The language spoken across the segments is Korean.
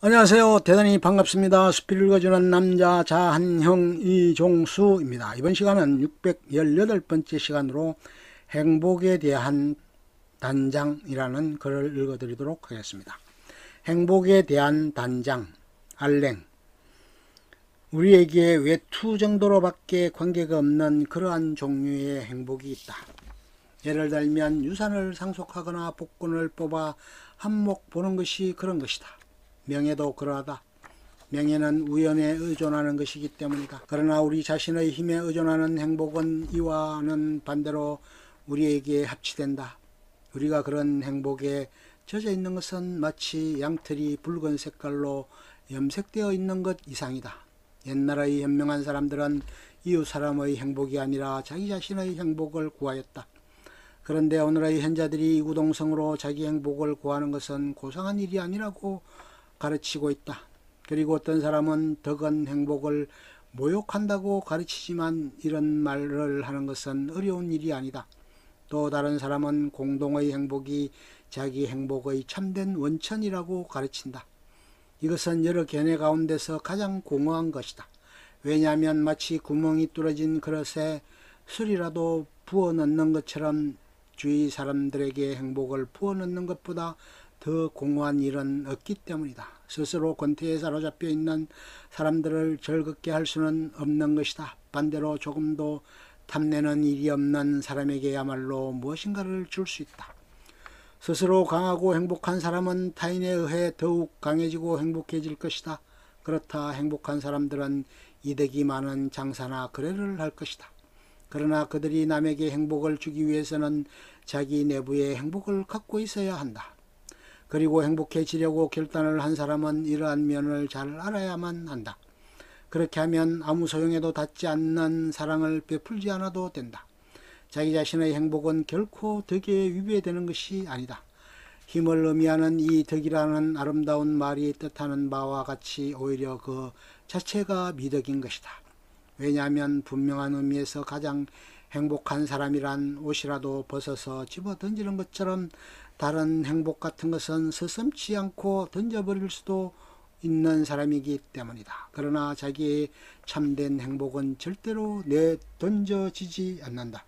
안녕하세요. 대단히 반갑습니다. 숲을 읽어주는 남자 자한형 이종수입니다. 이번 시간은 618번째 시간으로 행복에 대한 단장이라는 글을 읽어드리도록 하겠습니다. 행복에 대한 단장, 알랭. 우리에게 외투 정도로밖에 관계가 없는 그러한 종류의 행복이 있다. 예를 들면 유산을 상속하거나 복권을 뽑아 한몫 보는 것이 그런 것이다. 명예도 그러하다. 명예는 우연에 의존하는 것이기 때문이다. 그러나 우리 자신의 힘에 의존하는 행복은 이와는 반대로 우리에게 합치된다. 우리가 그런 행복에 젖어 있는 것은 마치 양털이 붉은 색깔로 염색되어 있는 것 이상이다. 옛날의 현명한 사람들은 이웃 사람의 행복이 아니라 자기 자신의 행복을 구하였다. 그런데 오늘의 현자들이 이구동성으로 자기 행복을 구하는 것은 고상한 일이 아니라고 가르치고 있다. 그리고 어떤 사람은 덕은 행복을 모욕한다고 가르치지만 이런 말을 하는 것은 어려운 일이 아니다. 또 다른 사람은 공동의 행복이 자기 행복의 참된 원천이라고 가르친다. 이것은 여러 견해 가운데서 가장 공허한 것이다. 왜냐하면 마치 구멍이 뚫어진 그릇에 술이라도 부어 넣는 것처럼 주위 사람들에게 행복을 부어 넣는 것보다 더 공허한 일은 없기 때문이다. 스스로 권태에 사로잡혀 있는 사람들을 즐겁게 할 수는 없는 것이다. 반대로 조금도 탐내는 일이 없는 사람에게야말로 무엇인가를 줄 수 있다. 스스로 강하고 행복한 사람은 타인에 의해 더욱 강해지고 행복해질 것이다. 그렇다 행복한 사람들은 이득이 많은 장사나 거래를 할 것이다. 그러나 그들이 남에게 행복을 주기 위해서는 자기 내부에 행복을 갖고 있어야 한다. 그리고 행복해지려고 결단을 한 사람은 이러한 면을 잘 알아야만 한다. 그렇게 하면 아무 소용에도 닿지 않는 사랑을 베풀지 않아도 된다. 자기 자신의 행복은 결코 덕에 위배되는 것이 아니다. 힘을 의미하는 이 덕이라는 아름다운 말이 뜻하는 바와 같이 오히려 그 자체가 미덕인 것이다. 왜냐하면 분명한 의미에서 가장 행복한 사람이란 옷이라도 벗어서 집어 던지는 것처럼 다른 행복 같은 것은 서슴지 않고 던져버릴 수도 있는 사람이기 때문이다. 그러나 자기의 참된 행복은 절대로 내던져지지 않는다.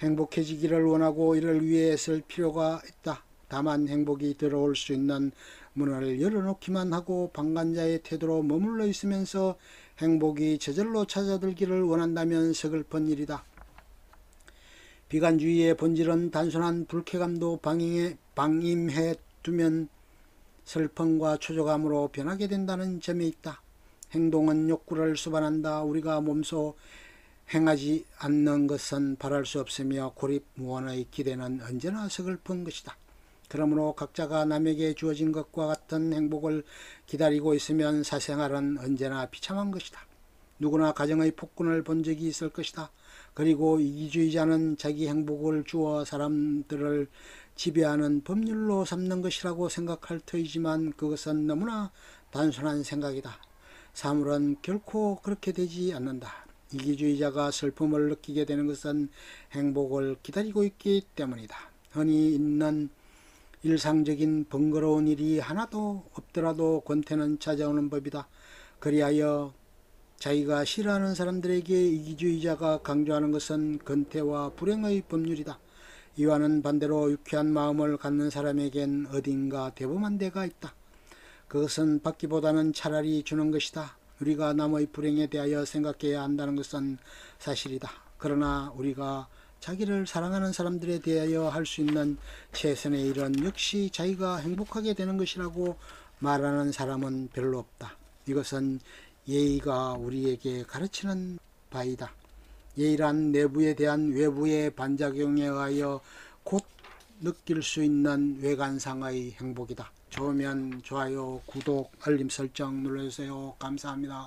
행복해지기를 원하고 이를 위해 쓸 필요가 있다. 다만 행복이 들어올 수 있는 문을 열어놓기만 하고 방관자의 태도로 머물러 있으면서 행복이 저절로 찾아들기를 원한다면 서글픈 일이다. 비관주의의 본질은 단순한 불쾌감도 방임해 두면 슬픔과 초조감으로 변하게 된다는 점에 있다. 행동은 욕구를 수반한다. 우리가 몸소 행하지 않는 것은 바랄 수 없으며 고립무원의 기대는 언제나 서글픈 것이다. 그러므로 각자가 남에게 주어진 것과 같은 행복을 기다리고 있으면 사생활은 언제나 비참한 것이다. 누구나 가정의 폭군을 본 적이 있을 것이다. 그리고 이기주의자는 자기 행복을 주어 사람들을 지배하는 법률로 삼는 것이라고 생각할 터이지만 그것은 너무나 단순한 생각이다. 사물은 결코 그렇게 되지 않는다. 이기주의자가 슬픔을 느끼게 되는 것은 행복을 기다리고 있기 때문이다. 흔히 있는 일상적인 번거로운 일이 하나도 없더라도 권태는 찾아오는 법이다. 그리하여 자기가 싫어하는 사람들에게 이기주의자가 강조하는 것은 권태와 불행의 법률이다. 이와는 반대로 유쾌한 마음을 갖는 사람에겐 어딘가 대범한 데가 있다. 그것은 받기보다는 차라리 주는 것이다. 우리가 남의 불행에 대하여 생각해야 한다는 것은 사실이다. 그러나 우리가 자기를 사랑하는 사람들에 대하여 할 수 있는 최선의 일은 역시 자기가 행복하게 되는 것이라고 말하는 사람은 별로 없다. 이것은 예의가 우리에게 가르치는 바이다. 예의란 내부에 대한 외부의 반작용에 의하여 곧 느낄 수 있는 외관상의 행복이다. 좋으면 좋아요, 구독, 알림 설정 눌러주세요. 감사합니다.